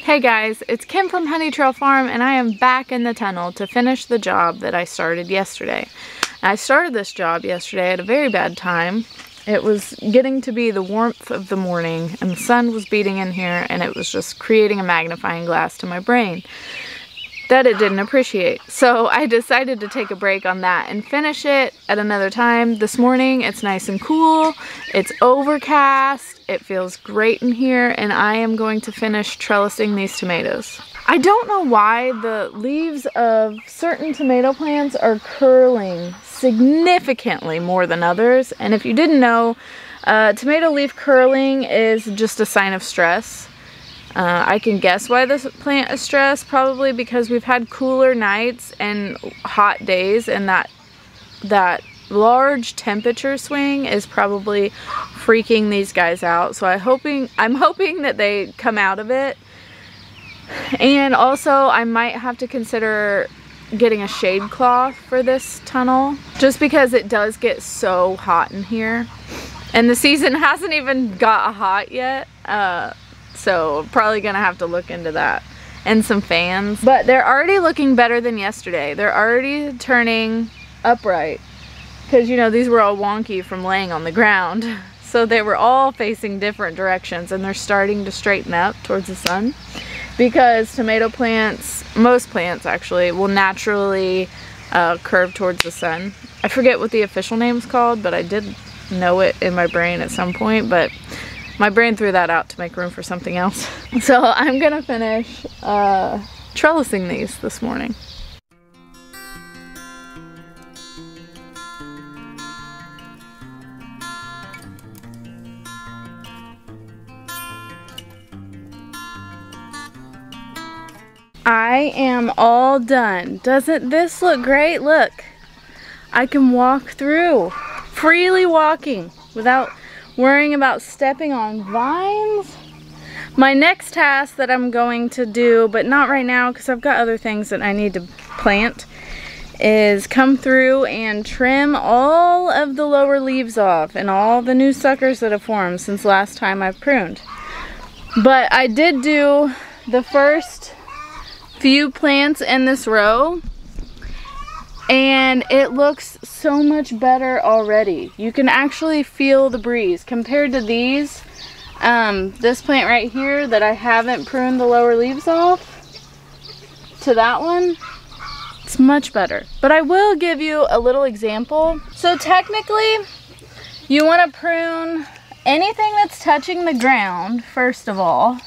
Hey guys, it's Kim from Honey Trail Farm and I am back in the tunnel to finish the job that I started yesterday. I started this job yesterday at a very bad time. It was getting to be the warmth of the morning and the sun was beating in here and it was just creating a magnifying glass to my brain that it didn't appreciate. So I decided to take a break on that and finish it at another time. This morning it's nice and cool, it's overcast, it feels great in here, and I am going to finish trellising these tomatoes. I don't know why the leaves of certain tomato plants are curling significantly more than others, and if you didn't know, tomato leaf curling is just a sign of stress. I can guess why this plant is stressed, probably because we've had cooler nights and hot days, and that large temperature swing is probably freaking these guys out. So I'm hoping that they come out of it. And also I might have to consider getting a shade cloth for this tunnel, just because it does get so hot in here. And the season hasn't even got hot yet. So probably gonna have to look into that, and some fans. But they're already looking better than yesterday. They're already turning upright, because you know these were all wonky from laying on the ground. So they were all facing different directions, and they're starting to straighten up towards the sun, because tomato plants, most plants actually, will naturally curve towards the sun. I forget what the official name is called, but I did know it in my brain at some point, but my brain threw that out to make room for something else. So I'm gonna finish trellising these this morning. I am all done. Doesn't this look great? Look, I can walk through, freely walking without worrying about stepping on vines. My next task that I'm going to do, but not right now because I've got other things that I need to plant, is come through and trim all of the lower leaves off and all the new suckers that have formed since last time I've pruned. But I did do the first few plants in this row, and it looks so much better already. You can actually feel the breeze compared to these. This plant right here that I haven't pruned the lower leaves off, to that one, it's much better. But I will give you a little example. So technically, you want to prune anything that's touching the ground first of all,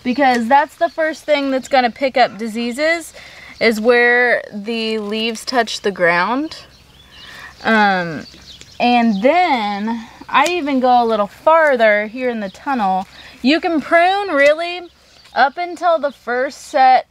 because that's the first thing that's going to pick up diseases, is where the leaves touch the ground. And then I even go a little farther here in the tunnel. You can prune really up until the first set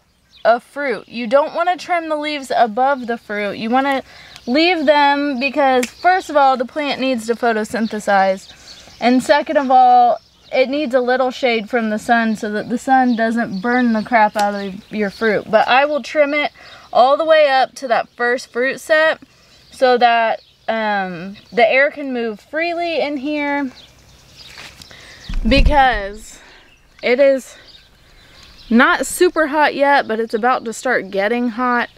of fruit. You don't want to trim the leaves above the fruit. You want to leave them, because first of all, the plant needs to photosynthesize, and second of all, it needs a little shade from the sun so that the sun doesn't burn the crap out of your fruit. But I will trim it all the way up to that first fruit set so that the air can move freely in here, because it is not super hot yet, but it's about to start getting hot.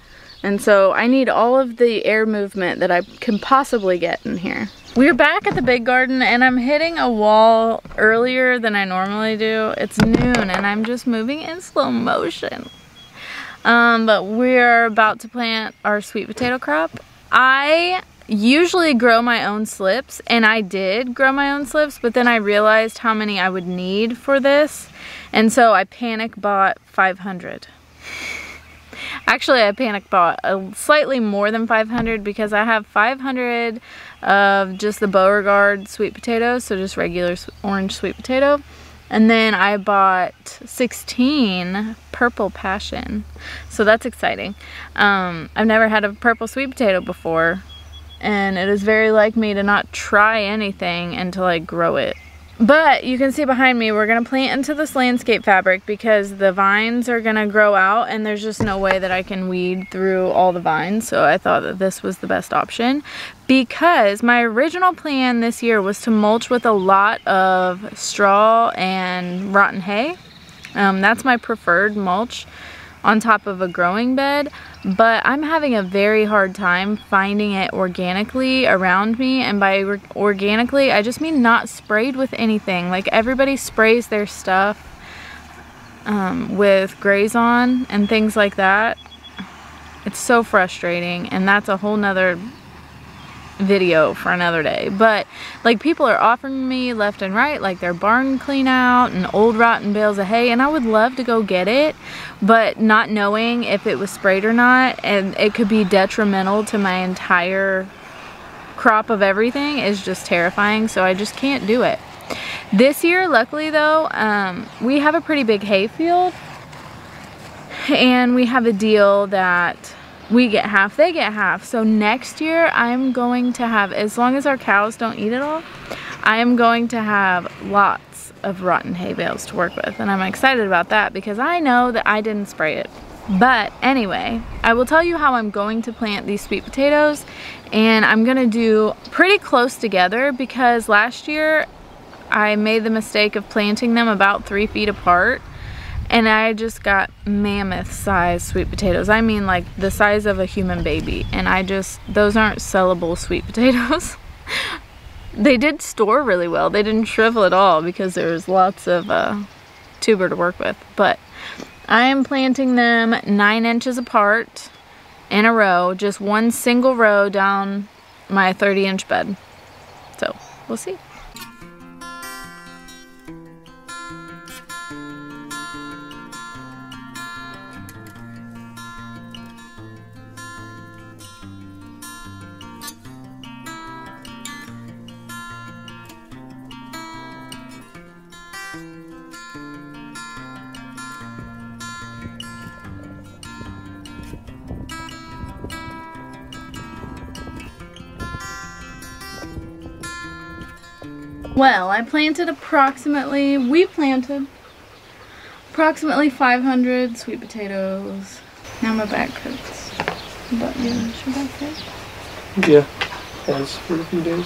And so I need all of the air movement that I can possibly get in here. We're back at the big garden and I'm hitting a wall earlier than I normally do. It's noon and I'm just moving in slow motion. But we're about to plant our sweet potato crop. I usually grow my own slips, and I did grow my own slips, but then I realized how many I would need for this. And so I panic bought 500. Actually, I panic bought slightly more than 500, because I have 500 of just the Beauregard sweet potatoes, so just regular orange sweet potato. And then I bought 16 purple passion, so that's exciting. I've never had a purple sweet potato before, and it is very like me to not try anything until I grow it. But you can see behind me, we're going to plant into this landscape fabric because the vines are going to grow out and there's just no way that I can weed through all the vines. So I thought that this was the best option, because my original plan this year was to mulch with a lot of straw and rotten hay. That's my preferred mulch on top of a growing bed, but I'm having a very hard time finding it organically around me. And by organically, I just mean not sprayed with anything. Like, everybody sprays their stuff with Grazon and things like that. It's so frustrating, and that's a whole nother video for another day. But like, people are offering me left and right like their barn clean out and old rotten bales of hay, and I would love to go get it, but not knowing if it was sprayed or not, and it could be detrimental to my entire crop of everything, is just terrifying. So I just can't do it. This year, luckily though, we have a pretty big hay field, and we have a deal that we get half, they get half. So next year I'm going to have, as long as our cows don't eat it all, I am going to have lots of rotten hay bales to work with. And I'm excited about that because I know that I didn't spray it. But anyway, I will tell you how I'm going to plant these sweet potatoes. And I'm going to do pretty close together because last year I made the mistake of planting them about 3 feet apart. And I just got mammoth sized sweet potatoes. I mean, like the size of a human baby. And those aren't sellable sweet potatoes. They did store really well. They didn't shrivel at all because there's lots of tuber to work with. But I am planting them 9 inches apart in a row. Just one single row down my 30-inch bed. So, we'll see. Well, we planted approximately 500 sweet potatoes. Now my back hurts. But yeah, should your back hurt? Yeah, has for a few days.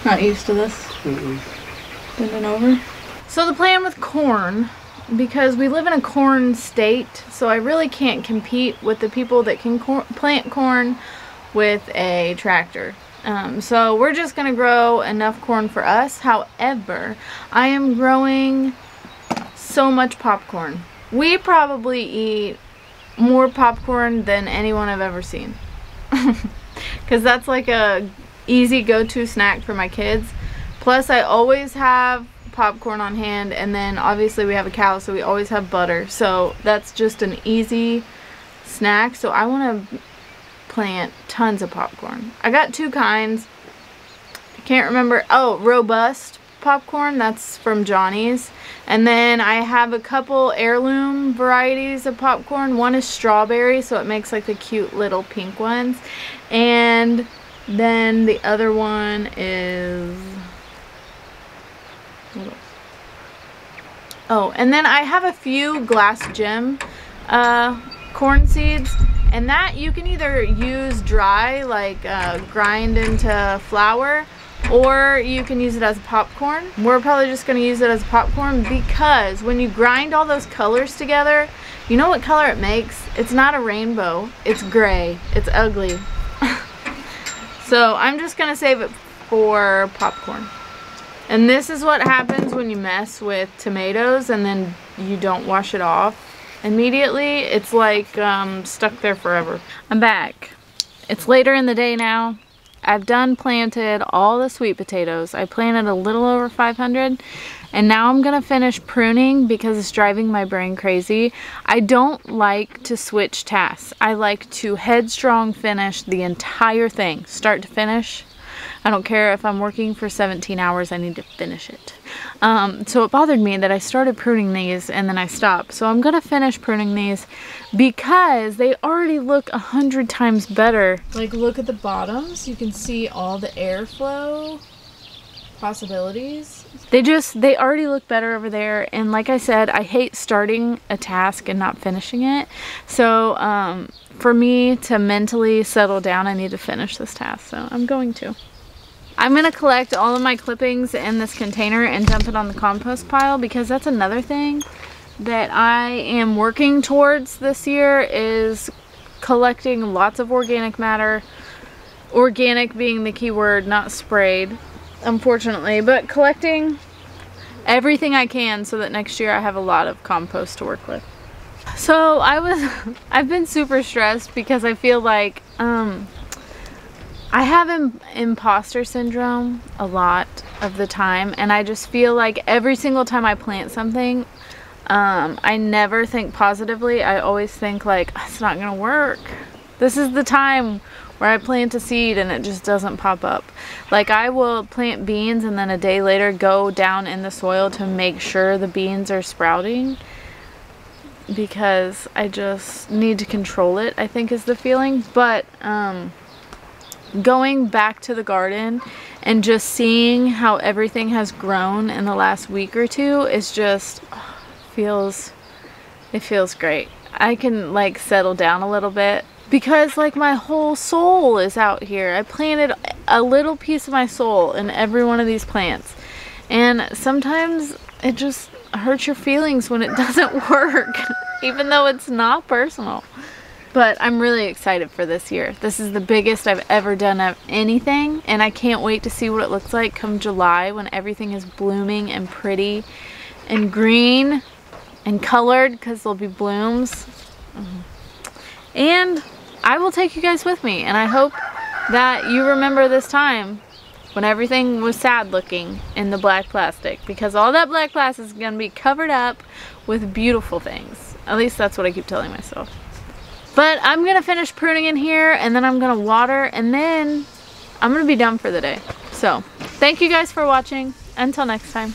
Not used to this? Bending over. So the plan with corn, because we live in a corn state, so I really can't compete with the people that can plant corn with a tractor. So we're just going to grow enough corn for us. However, I am growing so much popcorn. We probably eat more popcorn than anyone I've ever seen. Because that's like a easy go-to snack for my kids. Plus, I always have popcorn on hand, and then obviously we have a cow, so we always have butter. So that's just an easy snack. So I want to plant tons of popcorn. I got 2 kinds. I can't remember. Oh, robust popcorn. That's from Johnny's. And then I have a couple heirloom varieties of popcorn. One is strawberry, so it makes like the cute little pink ones. And then the other one is... oh, and then I have a few glass gem corn seeds. And that you can either use dry, like grind into flour, or you can use it as popcorn. We're probably just going to use it as popcorn because when you grind all those colors together, you know what color it makes? It's not a rainbow. It's gray. It's ugly. So I'm just going to save it for popcorn. And this is what happens when you mess with tomatoes and then you don't wash it off immediately. It's like stuck there forever. I'm back. It's later in the day now. I've done planted all the sweet potatoes. I planted a little over 500, and now I'm gonna finish pruning because it's driving my brain crazy. I don't like to switch tasks. I like to headstrong finish the entire thing, start to finish. I don't care if I'm working for 17 hours, I need to finish it. So it bothered me that I started pruning these and then I stopped. So I'm gonna finish pruning these because they already look 100 times better. Like, look at the bottoms. You can see all the airflow possibilities. They already look better over there. And like I said, I hate starting a task and not finishing it. So for me to mentally settle down, I need to finish this task. So I'm going to. I'm gonna collect all of my clippings in this container and dump it on the compost pile, because that's another thing that I am working towards this year, is collecting lots of organic matter. Organic being the key word, not sprayed, unfortunately, but collecting everything I can so that next year I have a lot of compost to work with. So I've been super stressed because I feel like I have imposter syndrome a lot of the time, and I just feel like every single time I plant something, I never think positively. I always think like, it's not gonna work. This is the time where I plant a seed and it just doesn't pop up. Like, I will plant beans and then a day later go down in the soil to make sure the beans are sprouting, because I just need to control it, I think is the feeling. But going back to the garden and just seeing how everything has grown in the last week or two is just, it feels great. I can like settle down a little bit, because like my whole soul is out here. I planted a little piece of my soul in every one of these plants, and sometimes it just hurts your feelings when it doesn't work, even though it's not personal. But I'm really excited for this year. This is the biggest I've ever done of anything, and I can't wait to see what it looks like come July, when everything is blooming and pretty and green and colored, because there'll be blooms. And I will take you guys with me, and I hope that you remember this time when everything was sad looking in the black plastic, because all that black plastic is going to be covered up with beautiful things. At least that's what I keep telling myself. But I'm going to finish pruning in here, and then I'm going to water, and then I'm going to be done for the day. So thank you guys for watching. Until next time.